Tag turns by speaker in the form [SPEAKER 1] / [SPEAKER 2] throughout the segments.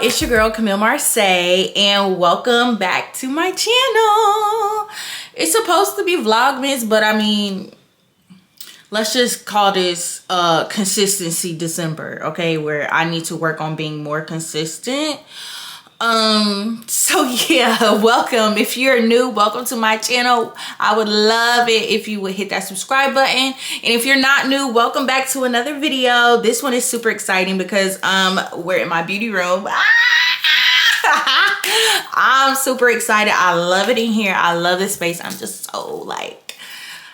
[SPEAKER 1] it's your girl Camille Marse, and welcome back to my channel. It's supposed to be Vlogmas, but I mean, let's just call this consistency December, okay, where I need to work on being more consistent. So yeah, welcome. If you're new, welcome to my channel. I would love it if you would hit that subscribe button. And if you're not new, welcome back to another video. This one is super exciting because we're in my beauty room. I'm super excited. I love it in here. I love this space. I'm just so like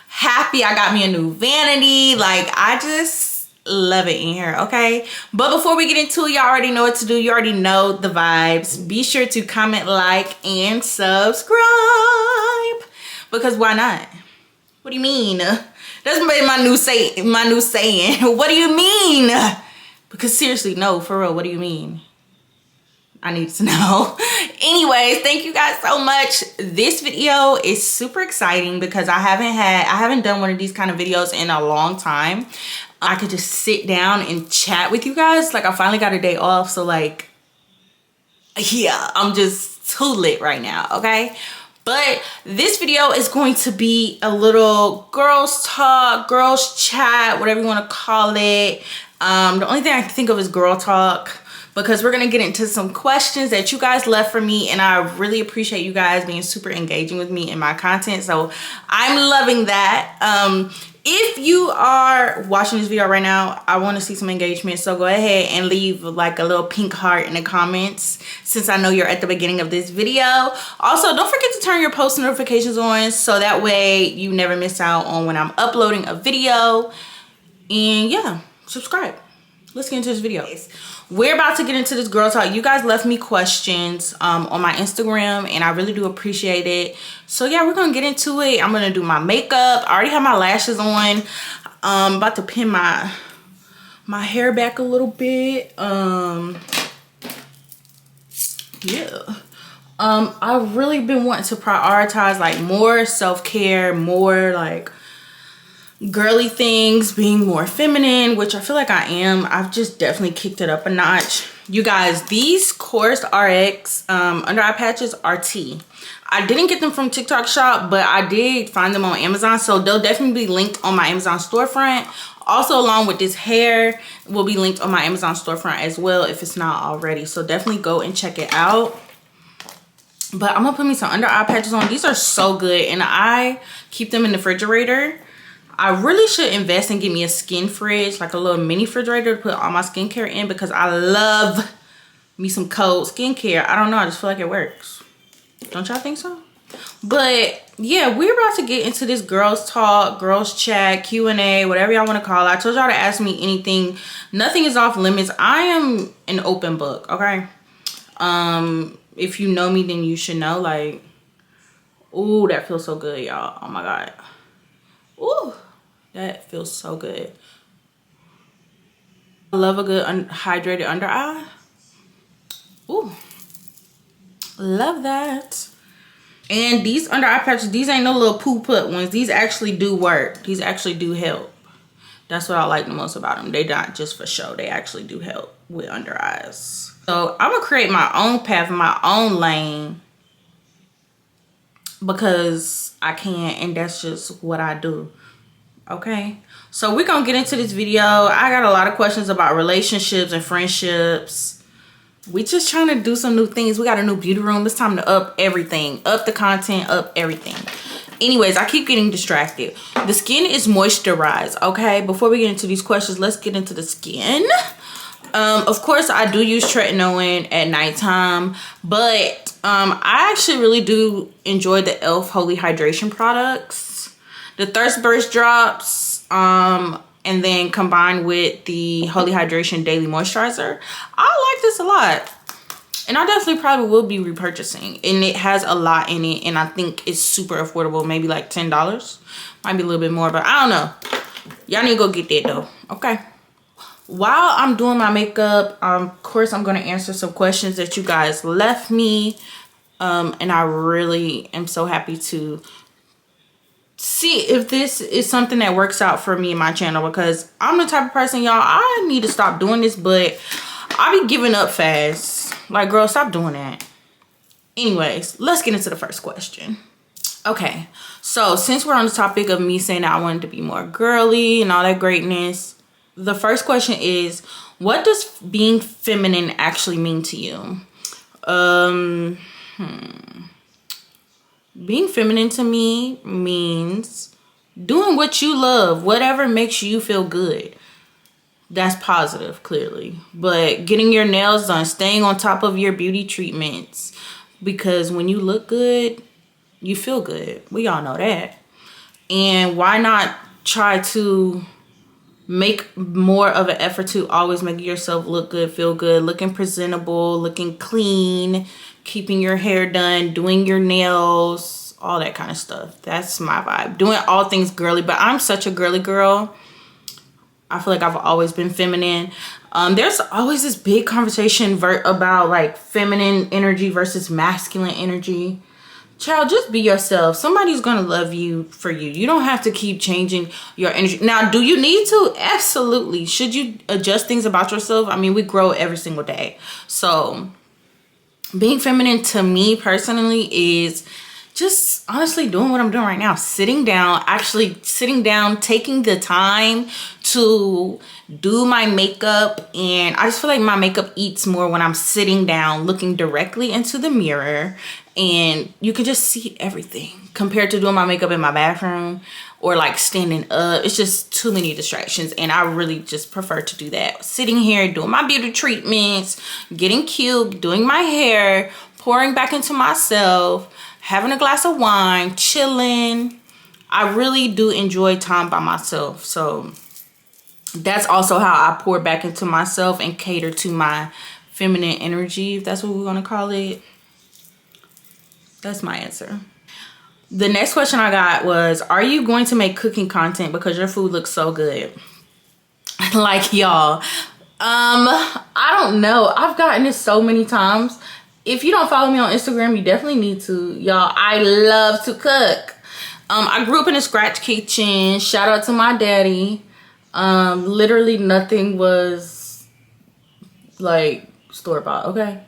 [SPEAKER 1] happy. I got me a new vanity. Like I just love it in here, okay? But before we get into it, y'all already know what to do. You already know the vibes. Be sure to comment, like, and subscribe. Because why not? What do you mean? That's my new saying. What do you mean? Because seriously, no, for real, what do you mean? I need to know. Anyways, thank you guys so much. This video is super exciting because I haven't done one of these kind of videos in a long time. I could just sit down and chat with you guys. Like I finally got a day off, so like, yeah, I'm just too lit right now, okay? But this video is going to be a little girls talk, girls chat, whatever you want to call it. The only thing I can think of is girl talk, because we're gonna get into some questions that you guys left for me, and I really appreciate you guys being super engaging with me in my content, so I'm loving that. If you are watching this video right now, I want to see some engagement, so go ahead and leave like a little pink heart in the comments since I know you're at the beginning of this video. Also, don't forget to turn your post notifications on so that way you never miss out on when I'm uploading a video. And yeah, subscribe. Let's get into this video. We're about to get into this girl talk. You guys left me questions on my Instagram, and I really do appreciate it. So yeah, we're gonna get into it. I'm gonna do my makeup. I already have my lashes on. I'm about to pin my hair back a little bit. Yeah. I've really been wanting to prioritize like more self-care, more like girly things, being more feminine, which I feel like I am. I've just definitely kicked it up a notch. You guys, these Course RX under eye patches are tea. I didn't get them from TikTok shop, but I did find them on Amazon, so they'll definitely be linked on my Amazon storefront. Also, along with this hair will be linked on my Amazon storefront as well if it's not already, so definitely go and check it out. But I'm gonna put me some under eye patches on. These are so good, and I keep them in the refrigerator. I really should invest and get me a skin fridge, like a little mini refrigerator to put all my skincare in, because I love me some cold skincare. I don't know, I just feel like it works. Don't y'all think so? But yeah, we're about to get into this girls talk, girls chat, Q&A, whatever y'all want to call it. I told y'all to ask me anything. Nothing is off limits. I am an open book, okay? If you know me, then you should know, like, ooh, that feels so good, y'all. Oh my God. Ooh. That feels so good. I love a good hydrated under eye. Ooh, love that. And these under eye patches, these ain't no little poo put ones. These actually do work. These actually do help. That's what I like the most about them. They not just for show. They actually do help with under eyes. So I'm gonna create my own path, my own lane, because I can, and that's just what I do. Okay, so we're gonna get into this video. I got a lot of questions about relationships and friendships. We just trying to do some new things. We got a new beauty room. It's time to up everything, up the content, up everything. Anyways, I keep getting distracted. The skin is moisturized, okay? Before we get into these questions, let's get into the skin. Of course, I do use tretinoin at nighttime, but I actually really do enjoy the e.l.f. Holy Hydration products. The Thirst Burst drops, and then combined with the Holy Hydration Daily Moisturizer. I like this a lot. And I definitely probably will be repurchasing. And it has a lot in it, and I think it's super affordable. Maybe like $10. Might be a little bit more, but I don't know. Y'all need to go get that though, okay? While I'm doing my makeup, of course, I'm going to answer some questions that you guys left me. And I really am so happy to see if this is something that works out for me and my channel, because I'm the type of person, y'all, I need to stop doing this, but I be giving up fast. Like, girl, stop doing that. Anyways, let's get into the first question. Okay, so since we're on the topic of me saying that I wanted to be more girly and all that greatness, the first question is, what does being feminine actually mean to you? Being feminine to me means doing what you love, whatever makes you feel good. That's positive, clearly. But getting your nails done, staying on top of your beauty treatments, because when you look good, you feel good. We all know that. And why not try to make more of an effort to always make yourself look good, feel good, looking presentable, looking clean, keeping your hair done, doing your nails, all that kind of stuff. That's my vibe. Doing all things girly, but I'm such a girly girl. I feel like I've always been feminine. There's always this big conversation about like feminine energy versus masculine energy. Child, just be yourself. Somebody's gonna love you for you. You don't have to keep changing your energy. Now, do you need to? Absolutely. Should you adjust things about yourself? I mean, we grow every single day. So being feminine to me personally is just honestly doing what I'm doing right now. Sitting down, taking the time to do my makeup. And I just feel like my makeup eats more when I'm sitting down, looking directly into the mirror. And you can just see everything compared to doing my makeup in my bathroom or like standing up. It's just too many distractions. And I really just prefer to do that. Sitting here, doing my beauty treatments, getting cute, doing my hair, pouring back into myself, having a glass of wine, chilling. I really do enjoy time by myself. So that's also how I pour back into myself and cater to my feminine energy, if that's what we're going to call it. That's my answer. The next question I got was, are you going to make cooking content because your food looks so good? Like, y'all, I don't know. I've gotten this so many times. If you don't follow me on Instagram, you definitely need to. Y'all, I love to cook. I grew up in a scratch kitchen. Shout out to my daddy. Literally nothing was like store-bought, okay?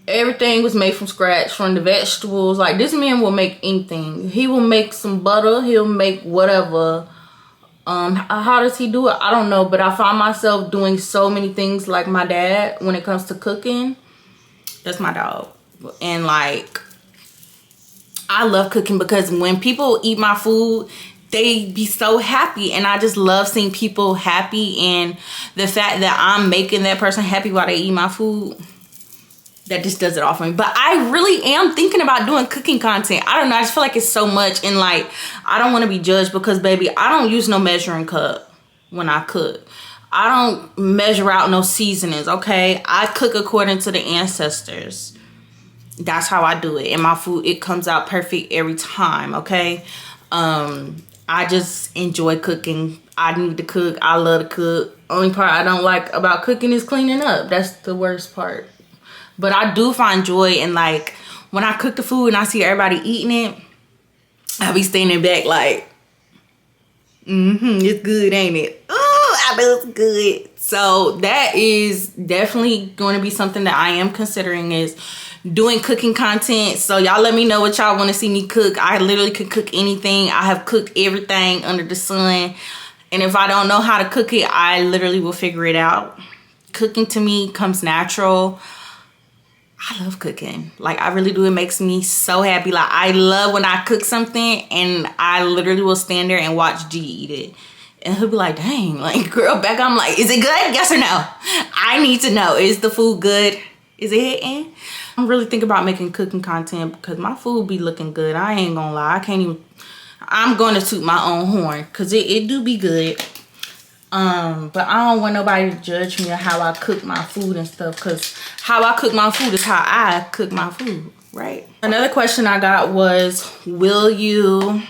[SPEAKER 1] Everything was made from scratch, from the vegetables. Like, this man will make anything. He will make some butter. He'll make whatever. How does he do it? I don't know. But I find myself doing so many things like my dad when it comes to cooking. That's my dog. And, like, I love cooking because when people eat my food, they be so happy. And I just love seeing people happy. And the fact that I'm making that person happy while they eat my food, that just does it all for me. But I really am thinking about doing cooking content. I don't know. I just feel like it's so much. And like, I don't want to be judged because, baby, I don't use no measuring cup when I cook. I don't measure out no seasonings, okay? I cook according to the ancestors. That's how I do it. And my food, it comes out perfect every time, okay? I just enjoy cooking. I need to cook. I love to cook. Only part I don't like about cooking is cleaning up. That's the worst part. But I do find joy in, like, when I cook the food and I see everybody eating it, I be standing back like, it's good, ain't it? Oh, I know it's good. So that is definitely going to be something that I am considering, is doing cooking content. So y'all let me know what y'all want to see me cook. I literally can cook anything. I have cooked everything under the sun. And if I don't know how to cook it, I literally will figure it out. Cooking to me comes natural. I love cooking. Like, I really do. It makes me so happy. Like, I love when I cook something and I literally will stand there and watch G eat it. And he'll be like, dang, like, girl, back. I'm like, is it good? Yes or no? I need to know. Is the food good? Is it hitting? I'm really thinking about making cooking content because my food be looking good. I ain't gonna lie. I can't even. I'm going to toot my own horn because it do be good. But I don't want nobody to judge me on how I cook my food and stuff, because how I cook my food is how I cook my food, right? Another question I got was, will you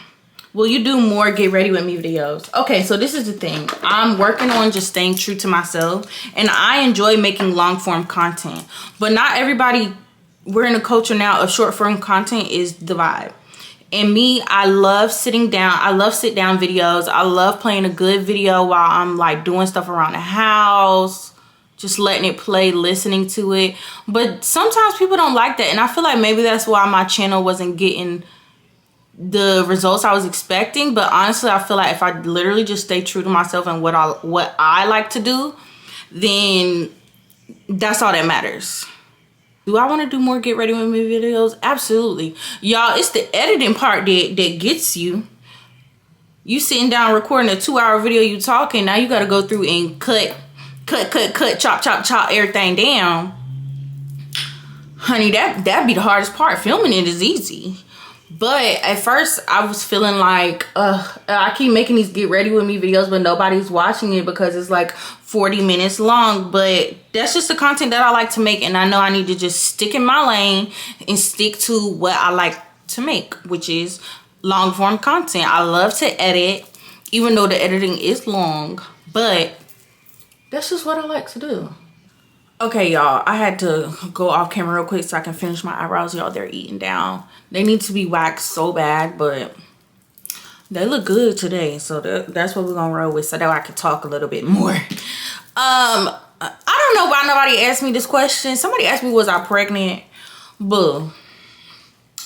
[SPEAKER 1] do more get ready with me videos? Okay, so this is the thing. I'm working on just staying true to myself, and I enjoy making long form content, but not everybody. We're in a culture now of short form content is the vibe. And me, I love sitting down. I love sit down videos. I love playing a good video while I'm like doing stuff around the house, just letting it play, listening to it. But sometimes people don't like that, and I feel like maybe that's why my channel wasn't getting the results I was expecting. But honestly, I feel like if I literally just stay true to myself and what I like to do, then that's all that matters. Do I want to do more get ready with me videos? Absolutely. Y'all, it's the editing part that gets you. You sitting down recording a 2-hour video, you talking, now you got to go through and cut, chop everything down. Honey, that'd be the hardest part. Filming it is easy. But at first, I was feeling like, I keep making these get ready with me videos, but nobody's watching it because it's like 40 minutes long. But that's just the content that I like to make. And I know I need to just stick in my lane and stick to what I like to make, which is long form content. I love to edit, even though the editing is long. But that's just what I like to do. Okay, y'all, I had to go off camera real quick so I can finish my eyebrows. Y'all, they're eating down. They need to be waxed so bad, but they look good today. So that's what we're going to roll with so that I can talk a little bit more. I don't know why nobody asked me this question. Somebody asked me, was I pregnant? Boo.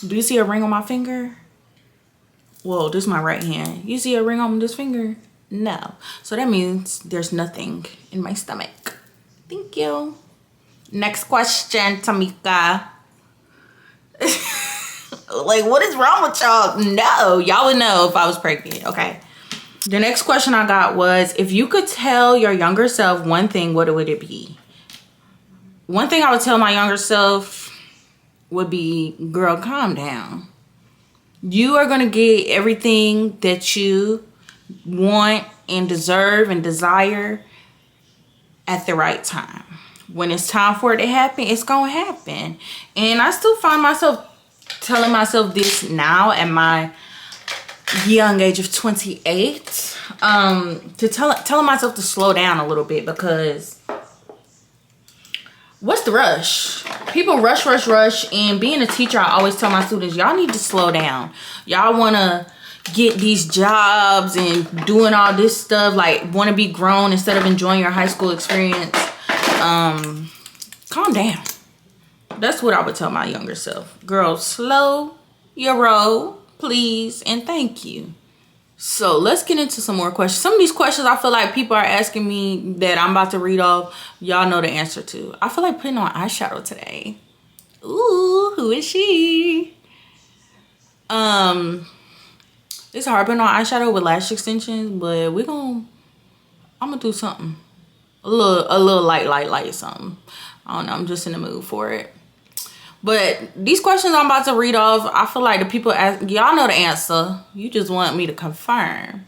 [SPEAKER 1] Do you see a ring on my finger? Whoa, this is my right hand. You see a ring on this finger? No. So that means there's nothing in my stomach. Thank you. Next question, Tamika. Like, what is wrong with y'all? No, y'all would know if I was pregnant, okay? The next question I got was, if you could tell your younger self one thing, what would it be? One thing I would tell my younger self would be, girl, calm down. You are going to get everything that you want and deserve and desire at the right time. When it's time for it to happen, it's going to happen. And I still find myself telling myself this now at my young age of 28, to telling myself to slow down a little bit, because what's the rush? People rush. And being a teacher, I always tell my students, y'all need to slow down. Y'all want to get these jobs and doing all this stuff, like want to be grown instead of enjoying your high school experience. Calm down. That's what I would tell my younger self. Girl, slow your roll, please, and thank you. So let's get into some more questions. Some of these questions I feel like people are asking me that I'm about to read off, y'all know the answer to. I feel like putting on eyeshadow today. Ooh, who is she? It's hard putting on eyeshadow with lash extensions, but I'm gonna do something. A little light something. I don't know, I'm just in the mood for it. But these questions I'm about to read off, I feel like the people ask, y'all know the answer. You just want me to confirm.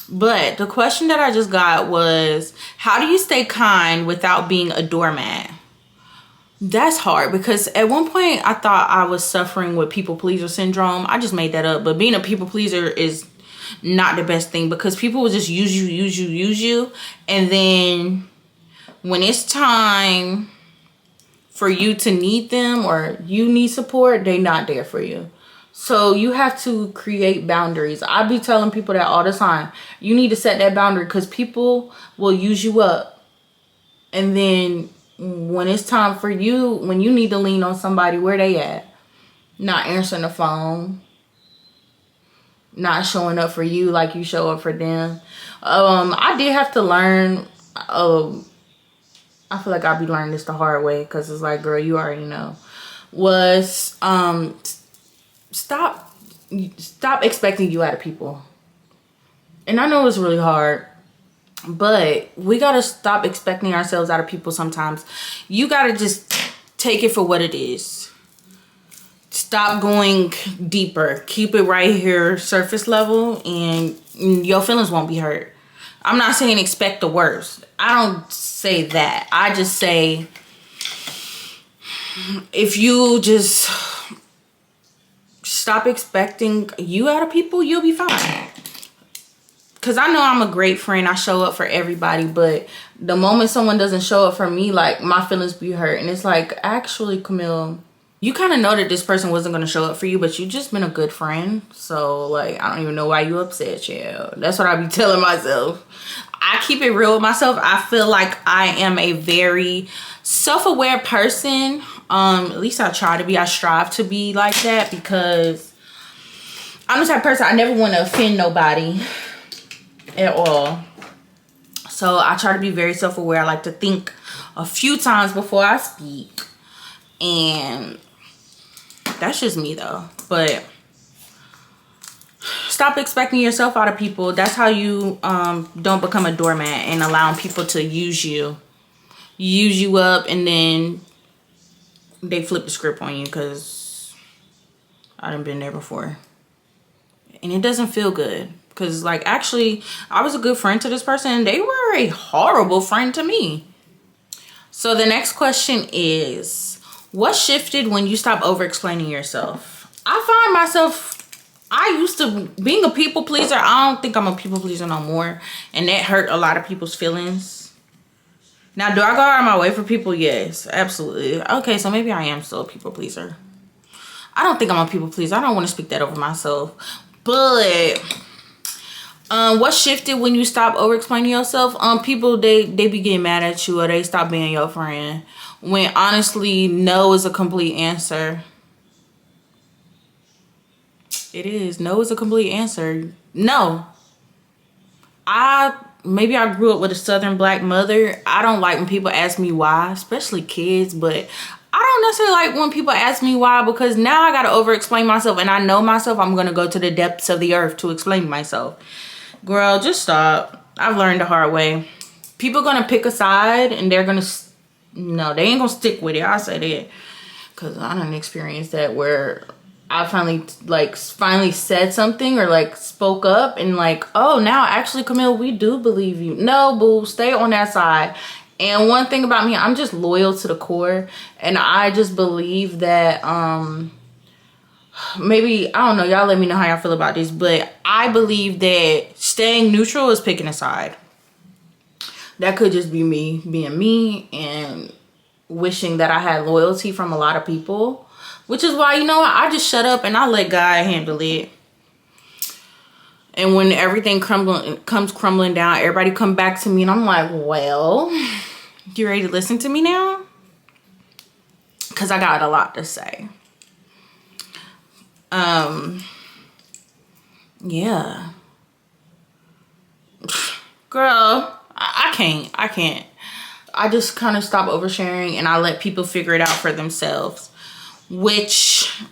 [SPEAKER 1] But the question that I just got was, how do you stay kind without being a doormat? That's hard, because at one point I thought I was suffering with people pleaser syndrome. I just made that up. But being a people pleaser is not the best thing, because people will just use you. And then when it's time for you to need them or you need support, they're not there for you. So you have to create boundaries. I be telling people that all the time. You need to set that boundary, because people will use you up. And then when it's time for you, when you need to lean on somebody, where they at? Not answering the phone. Not showing up for you like you show up for them. I did have to learn. I feel like I'll be learning this the hard way, because it's like, girl, you already know. Was stop expecting you out of people. And I know it's really hard, but we gotta stop expecting ourselves out of people sometimes. You gotta just take it for what it is. Stop going deeper. Keep it right here, surface level, and your feelings won't be hurt. I'm not saying expect the worst. I don't say that. I just say, if you just stop expecting you out of people, you'll be fine. Because I know I'm a great friend. I show up for everybody. But the moment someone doesn't show up for me, like, my feelings be hurt. And it's like, actually, Camille, you kind of know that this person wasn't going to show up for you, but you just been a good friend. So like, I don't even know why you upset, yeah. That's what I be telling myself. I keep it real with myself. I feel like I am a very self-aware person. At least I try to be. I strive to be like that, because I'm the type of person, I never want to offend nobody at all. So I try to be very self-aware. I like to think a few times before I speak. And that's just me though. But stop expecting yourself out of people. That's how you don't become a doormat and allowing people to use you up, and then they flip the script on you, because I done been there before. And it doesn't feel good, because like, actually I was a good friend to this person. They were a horrible friend to me. So the next question is, what shifted when you stopped over explaining yourself? I find myself, I used to being a people pleaser. I don't think I'm a people pleaser no more, and that hurt a lot of people's feelings. Now, do I go out of my way for people? Yes, absolutely. Okay, so maybe I am still a people pleaser. I don't think I'm a people pleaser. I don't want to speak that over myself. But what shifted when you stop over explaining yourself? People, they be getting mad at you, or they stop being your friend, when honestly no is a complete answer. It is. No is a complete answer. No. Maybe I grew up with a Southern black mother. I don't like when people ask me why, especially kids, but I don't necessarily like when people ask me why, because now I gotta over explain myself, and I know myself. I'm gonna go to the depths of the earth to explain myself. Girl, just stop. I've learned the hard way. People gonna pick a side, and they're gonna, no, they ain't gonna stick with it. I'll say that, because I done experienced that, where I finally said something, or like spoke up, and like, oh, now actually, Camille, we do believe you. No, boo, stay on that side. And one thing about me, I'm just loyal to the core, and I just believe that maybe, I don't know, y'all let me know how y'all feel about this, but I believe that staying neutral is picking a side. That could just be me being me and wishing that I had loyalty from a lot of people, which is why, you know what, I just shut up and I let God handle it. And when everything comes crumbling down, everybody come back to me, and I'm like, well, you ready to listen to me now? Because I got a lot to say. Yeah. Girl, I can't. I just kind of stop oversharing, and I let people figure it out for themselves. Which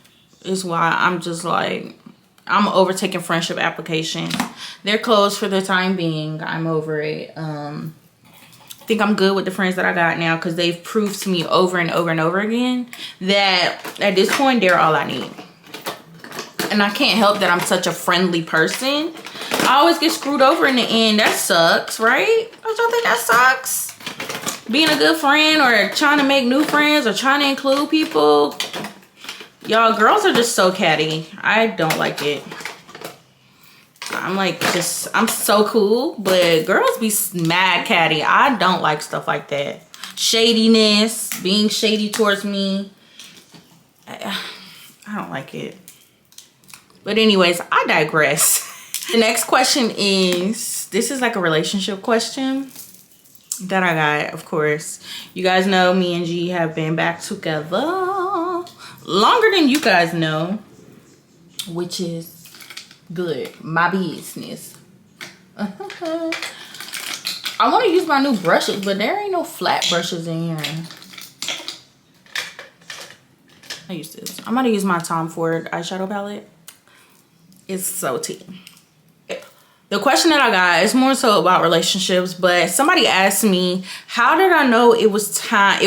[SPEAKER 1] is why I'm just like, I'm overtaking friendship applications. They're closed for the time being. I'm over it. I think I'm good with the friends that I got now, because they've proved to me over and over and over again that at this point, they're all I need. And I can't help that I'm such a friendly person. I always get screwed over in the end. That sucks, right? Don't y'all think that sucks? Being a good friend, or trying to make new friends, or trying to include people. Y'all, girls are just so catty. I don't like it. I'm like, I'm so cool, but girls be mad catty. I don't like stuff like that. Shadiness, being shady towards me. I don't like it. But anyways, I digress. The next question is, this is like a relationship question that I got, of course. You guys know me and G have been back together longer than you guys know, which is good. My business. I want to use my new brushes, but there ain't no flat brushes in here. I use this. I'm going to use my Tom Ford eyeshadow palette. It's so tea. The question that I got is more so about relationships, but somebody asked me, how did I know it was time?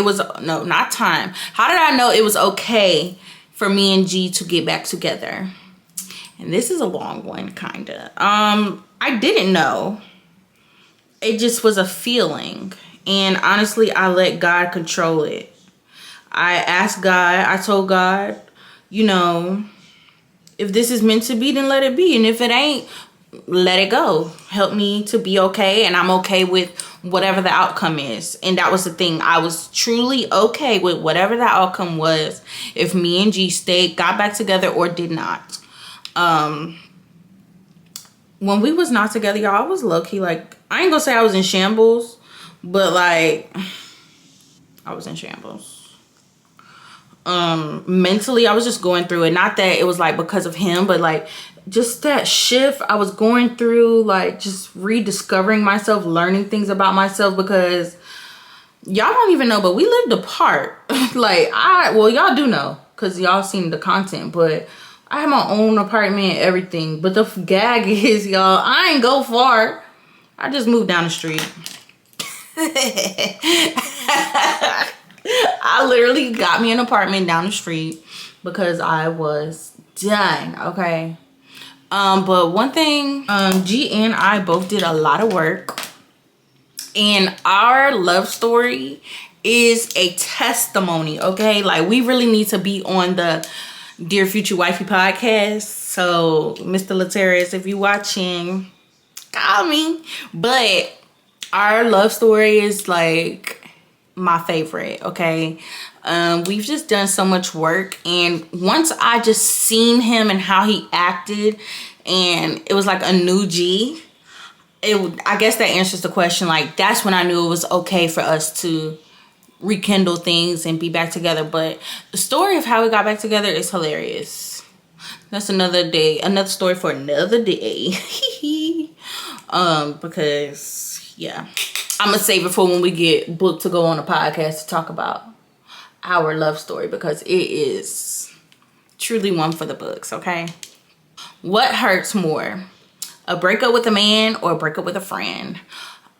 [SPEAKER 1] No, not time. How did I know it was okay for me and G to get back together? And this is a long one, kind of. I didn't know. It just was a feeling. And honestly, I let God control it. I asked God, I told God, you know, if this is meant to be, then let it be. And if it ain't, let it go. Help me to be okay, and I'm okay with whatever the outcome is. And that was the thing. I was truly okay with whatever the outcome was, if me and G got back together or did not. When we was not together, y'all, I was low-key, like, I ain't gonna say I was in shambles, but like, I was in shambles. Mentally, I was just going through it. Not that it was like because of him, but like just that shift I was going through, like just rediscovering myself, learning things about myself, because y'all don't even know, but we lived apart. Like well, y'all do know because y'all seen the content, but I have my own apartment, everything. But the gag is, y'all, I ain't go far. I just moved down the street. I literally got me an apartment down the street because I was done, okay? But one thing, G and I both did a lot of work, and our love story is a testimony, okay? Like, we really need to be on the Dear Future Wifey podcast. So, Mr. Lateris, if you're watching, call me. But our love story is like my favorite, okay? We've just done so much work, and once I just seen him and how he acted, and it was like a new G, I guess that answers the question. Like, that's when I knew it was okay for us to rekindle things and be back together. But the story of how we got back together is hilarious. That's another day, another story for another day. Because yeah, I'm gonna save it for when we get booked to go on a podcast to talk about our love story, because it is truly one for the books, okay? What hurts more, a breakup with a man or a breakup with a friend?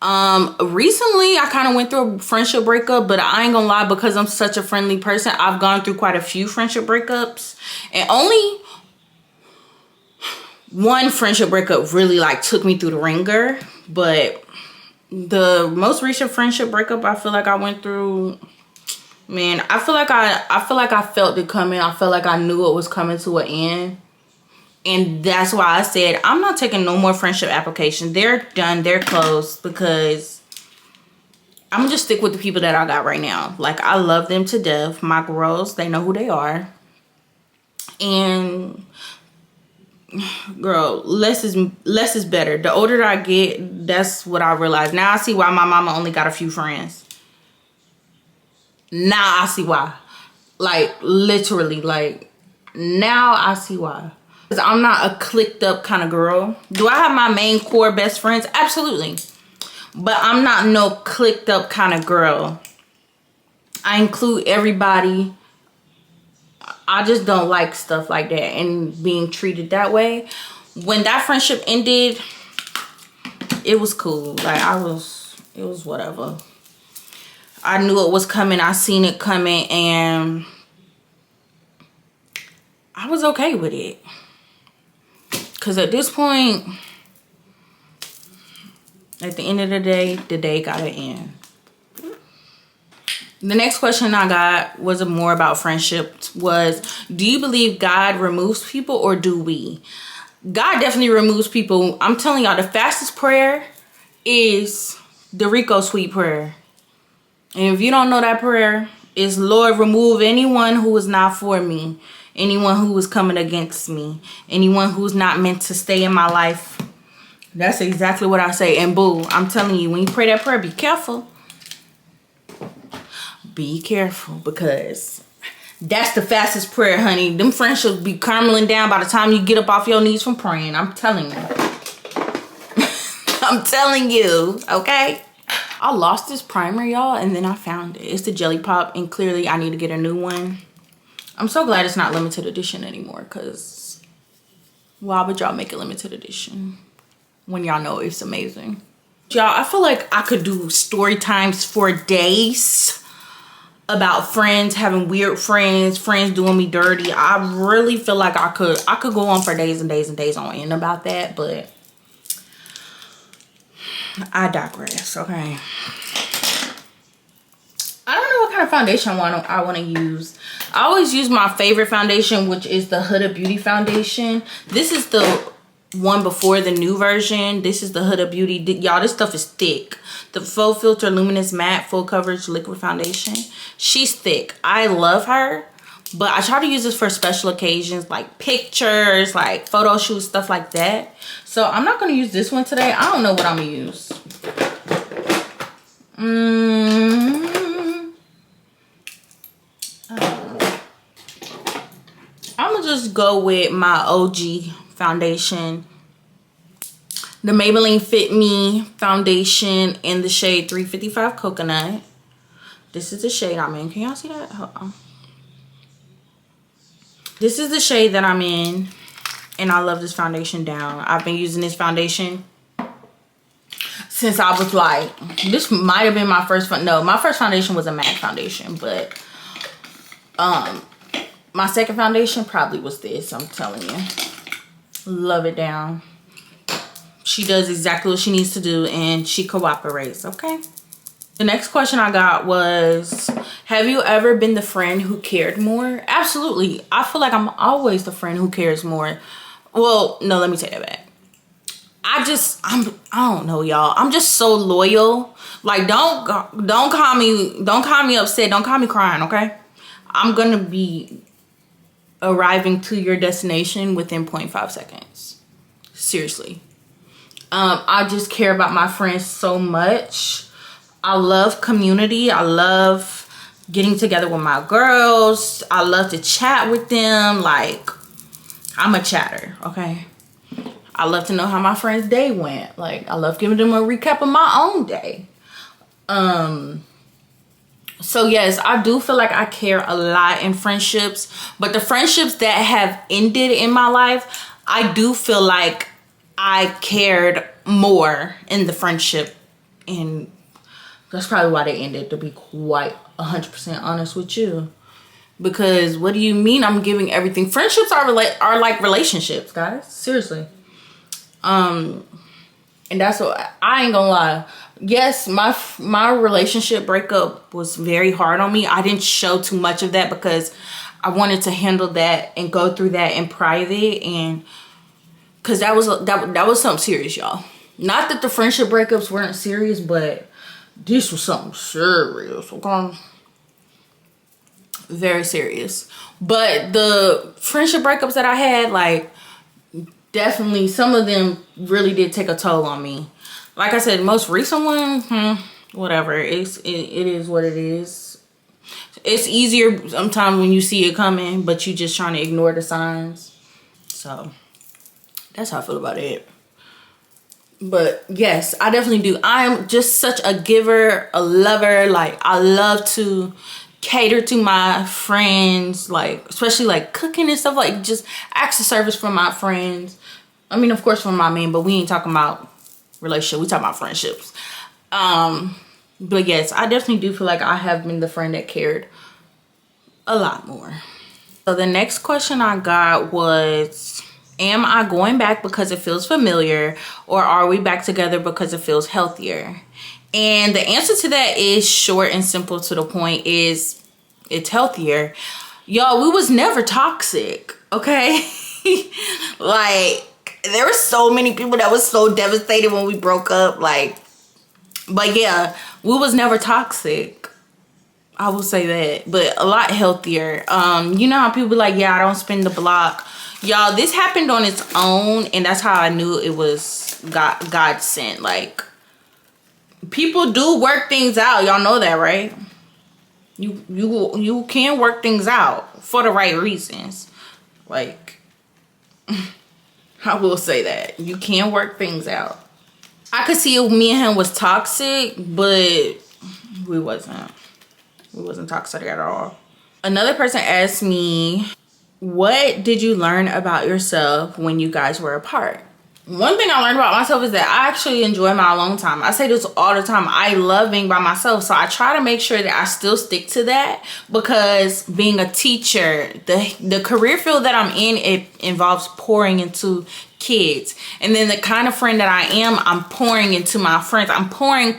[SPEAKER 1] Recently I kind of went through a friendship breakup, but I ain't gonna lie, because I'm such a friendly person, I've gone through quite a few friendship breakups, and only one friendship breakup really like took me through the ringer. But the most recent friendship breakup I feel like I went through, man, I feel like I felt it coming. I felt like I knew it was coming to an end. And that's why I said I'm not taking no more friendship applications. They're done, they're closed, because I'm gonna just stick with the people that I got right now. Like, I love them to death. My girls, they know who they are. And girl, less is better. The older I get, that's what I realize. Now I see why my mama only got a few friends. Now I see why. Like, literally, like, now I see why. Because I'm not a clicked up kind of girl. Do I have my main core best friends? Absolutely. But I'm not no clicked up kind of girl. I include everybody. I just don't like stuff like that and being treated that way. When that friendship ended, it was cool. Like, it was whatever. I knew it was coming. I seen it coming, and I was okay with it. Because at this point, at the end of the day gotta end. The next question I got was more about friendship. Do you believe God removes people, or do we? God definitely removes people. I'm telling y'all, the fastest prayer is the Rico Sweet prayer. And if you don't know that prayer, it's Lord, remove anyone who is not for me. Anyone who is coming against me. Anyone who's not meant to stay in my life. That's exactly what I say. And boo, I'm telling you, when you pray that prayer, be careful. Be careful, because that's the fastest prayer, honey. Them friendships be crumbling down by the time you get up off your knees from praying. I'm telling you. I'm telling you, okay? I lost this primer, y'all, and then I found it. It's the Jelly Pop, and clearly I need to get a new one. I'm so glad it's not limited edition anymore, because why would y'all make it limited edition when y'all know it's amazing? Y'all, I feel like I could do story times for days about friends, having weird friends doing me dirty. I really feel like I could go on for days and days and days on end about that, but I digress, okay? I don't know what kind of foundation I want to use. I always use my favorite foundation, which is the Huda Beauty foundation. This is the one before the new version. This is the Huda Beauty. Y'all, this stuff is thick. The Faux Filter Luminous Matte Full Coverage Liquid Foundation. She's thick. I love her. But I try to use this for special occasions, like pictures, like photo shoots, stuff like that. So I'm not going to use this one today. I don't know what I'm going to use. I'm going to just go with my OG foundation. The Maybelline Fit Me foundation in the shade 355 Coconut. This is the shade I'm in. Can y'all see that? Hold on. This is the shade that I'm in, and I love this foundation down. I've been using this foundation since I was like, this might have been my first, no, my first foundation was a matte foundation, but my second foundation probably was this, I'm telling you. Love it down. She does exactly what she needs to do, and she cooperates, okay? The next question I got was, have you ever been the friend who cared more? Absolutely. I feel like I'm always the friend who cares more. Well, no, let me take that back. I don't know, y'all. I'm just so loyal. Like, don't call me upset. Don't call me crying, okay? I'm gonna be arriving to your destination within 0.5 seconds. Seriously. I just care about my friends so much. I love community. I love getting together with my girls. I love to chat with them. Like, I'm a chatter, okay? I love to know how my friend's day went. Like, I love giving them a recap of my own day. So yes, I do feel like I care a lot in friendships. But the friendships that have ended in my life, I do feel like I cared more in the friendship, and that's probably why they ended, to be quite 100% honest with you. Because what do you mean I'm giving everything? Friendships are like relationships, guys. Seriously. And that's what, I ain't gonna lie. Yes, my relationship breakup was very hard on me. I didn't show too much of that because I wanted to handle that and go through that in private, and because that was something serious, y'all. Not that the friendship breakups weren't serious, but this was something serious, okay? Very serious. But the friendship breakups that I had, like, definitely some of them really did take a toll on me. Like I said, most recent one, whatever. It is what it is. It's easier sometimes when you see it coming, but you just trying to ignore the signs. So that's how I feel about it. But yes, I definitely do. I'm just such a giver, a lover. Like, I love to cater to my friends, like, especially like cooking and stuff, like just acts of service for my friends. I mean, of course, for my man, but we ain't talking about relationship. We talking about friendships. But yes, I definitely do feel like I have been the friend that cared a lot more. So the next question I got was, am I going back because it feels familiar, or are we back together because it feels healthier? And the answer to that is short and simple to the point, is it's healthier. Y'all, we was never toxic, okay? Like, there were so many people that was so devastated when we broke up, like, but yeah, we was never toxic. I will say that, but a lot healthier. You know how people be like, yeah, I don't spin the block. Y'all, this happened on its own, and that's how I knew it was God sent. Like, people do work things out. Y'all know that, right? You can work things out for the right reasons. Like, I will say that. You can work things out. I could see if me and him was toxic, but we wasn't. We wasn't toxic at all. Another person asked me, what did you learn about yourself when you guys were apart? One thing I learned about myself is that I actually enjoy my alone time. I say this all the time. I love being by myself. So I try to make sure that I still stick to that, because being a teacher, the career field that I'm in, it involves pouring into kids. And then the kind of friend that I am, I'm pouring into my friends. I'm pouring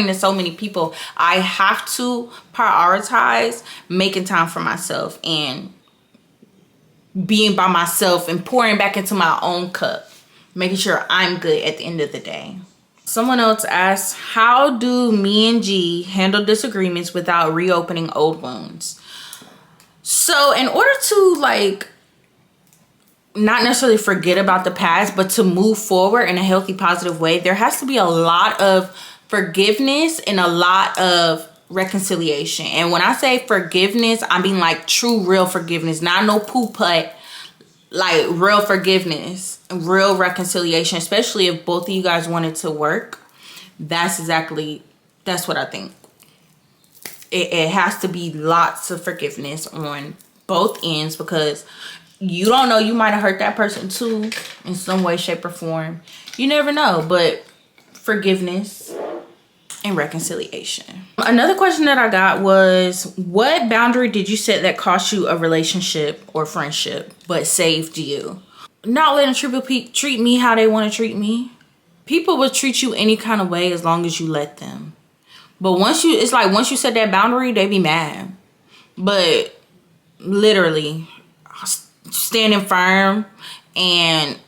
[SPEAKER 1] into so many people. I have to prioritize making time for myself and being by myself and pouring back into my own cup. making sure I'm good at the end of the day. Someone else asked, how do me and G handle disagreements without reopening old wounds? So in order to like not necessarily forget about the past, but to move forward in a healthy, positive way, there has to be a lot of forgiveness and a lot of reconciliation. And when I say forgiveness, I mean like true, real forgiveness, not no poo putt, like real forgiveness, real reconciliation, especially if both of you guys wanted to work. That's what I think. It has to be lots of forgiveness on both ends, because you don't know, you might have hurt that person too in some way, shape, or form. You never know, but forgiveness and reconciliation. Another question that I got was, what boundary did you set that cost you a relationship or friendship but saved you? Not letting people treat me how they want to treat me. People will treat you any kind of way as long as you let them. But once you set that boundary, they be mad. But literally standing firm and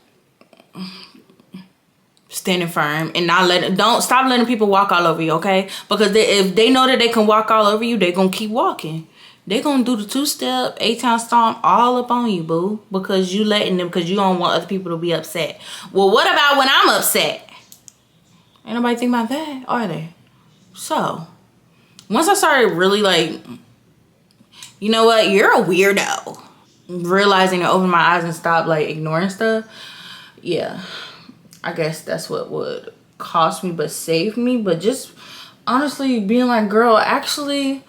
[SPEAKER 1] don't stop letting people walk all over you, okay? Because if they know that they can walk all over you, they gonna keep walking. They gonna do the 2-step, 8-town stomp all up on you, boo, because you letting them, because you don't want other people to be upset. Well, what about when I'm upset? Ain't nobody think about that, are they? So once I started really like, you know what, you're a weirdo, realizing to open my eyes and stop like ignoring stuff, yeah, I guess that's what would cost me but saved me. But just honestly being like, girl, actually,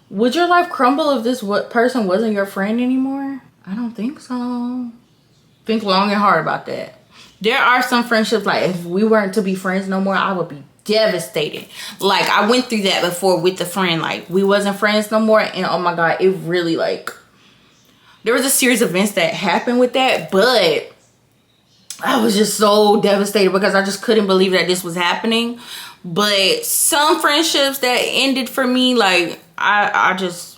[SPEAKER 1] would your life crumble if this person wasn't your friend anymore? I don't think so. Think long and hard about that. There are some friendships, like if we weren't to be friends no more, I would be devastated. Like I went through that before with the friend, like we wasn't friends no more, and oh my god, it really like, there was a series of events that happened with that, but I was just so devastated because I just couldn't believe that this was happening. But some friendships that ended for me, like I just,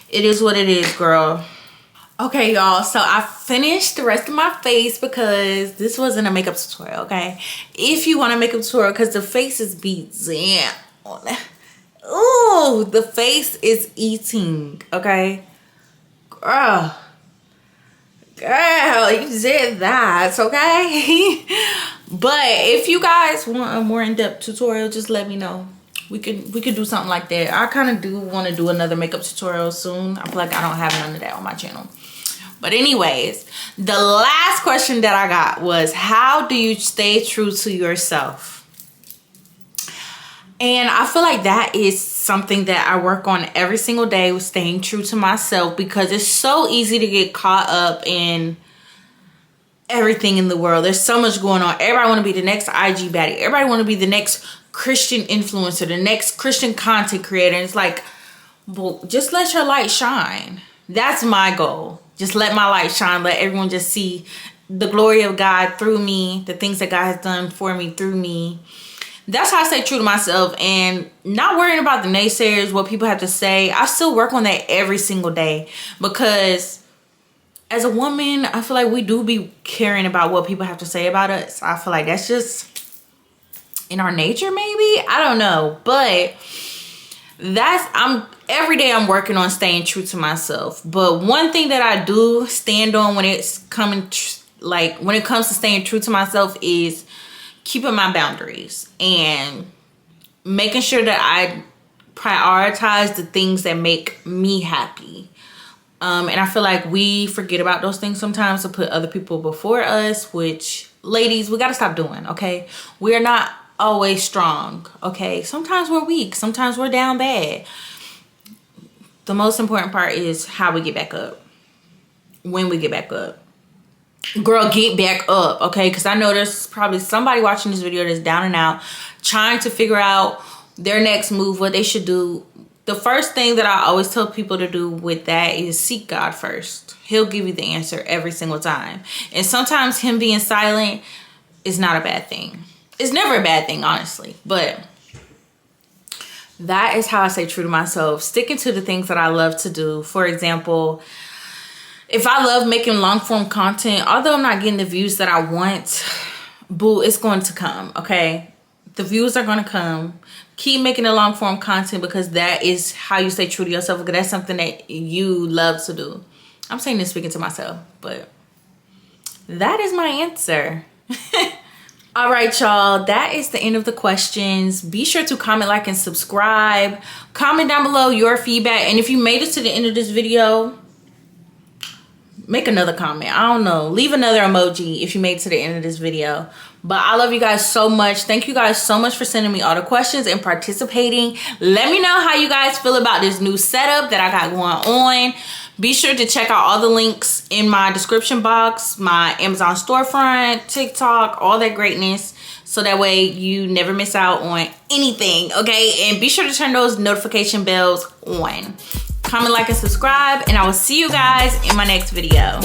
[SPEAKER 1] it is what it is, girl. Okay, y'all, so I finished the rest of my face because this wasn't a makeup tutorial, okay? If you want a makeup tutorial, because the face is beat down. Ooh, the face is eating, okay? Girl, you did that, okay? But if you guys want a more in-depth tutorial, just let me know. We could do something like that. I kind of do want to do another makeup tutorial soon. I feel like I don't have none of that on my channel. But anyways, the last question that I got was, how do you stay true to yourself? And I feel like that is something that I work on every single day, with staying true to myself, because it's so easy to get caught up in everything in the world. There's so much going on. Everybody want to be the next IG baddie. Everybody want to be the next Christian influencer, the next Christian content creator. And it's like, well, just let your light shine. That's my goal. Just let my light shine. Let everyone just see the glory of God through me, the things that God has done for me through me. That's how I stay true to myself, and not worrying about the naysayers, what people have to say. I still work on that every single day, because as a woman, I feel like we do be caring about what people have to say about us. I feel like that's just in our nature, maybe. I don't know, but every day I'm working on staying true to myself. But one thing that I do stand on when it comes to staying true to myself is keeping my boundaries and making sure that I prioritize the things that make me happy. And I feel like we forget about those things sometimes to put other people before us, which, ladies, we got to stop doing, okay? We're not always strong, okay? Sometimes we're weak. Sometimes we're down bad. The most important part is how we get back up. When we get back up. Girl, get back up, okay? Because I know there's probably somebody watching this video that's down and out, trying to figure out their next move, what they should do. The first thing that I always tell people to do with that is seek God first. He'll give you the answer every single time. And sometimes him being silent is not a bad thing. It's never a bad thing, honestly. But that is how I stay true to myself. Sticking to the things that I love to do. For example, if I love making long form content, although I'm not getting the views that I want, boo, it's going to come, okay? The views are going to come. Keep making the long form content because that is how you stay true to yourself, because that's something that you love to do. I'm saying this speaking to myself, but that is my answer. All right, y'all, that is the end of the questions. Be sure to comment, like, and subscribe. Comment down below your feedback. And if you made it to the end of this video, make another comment. I don't know. Leave another emoji if you made it to the end of this video. But I love you guys so much. Thank you guys so much for sending me all the questions and participating. Let me know how you guys feel about this new setup that I got going on. Be sure to check out all the links in my description box, my Amazon storefront, TikTok, all that greatness. So that way you never miss out on anything, okay? And be sure to turn those notification bells on. Comment, like, and subscribe, and I will see you guys in my next video.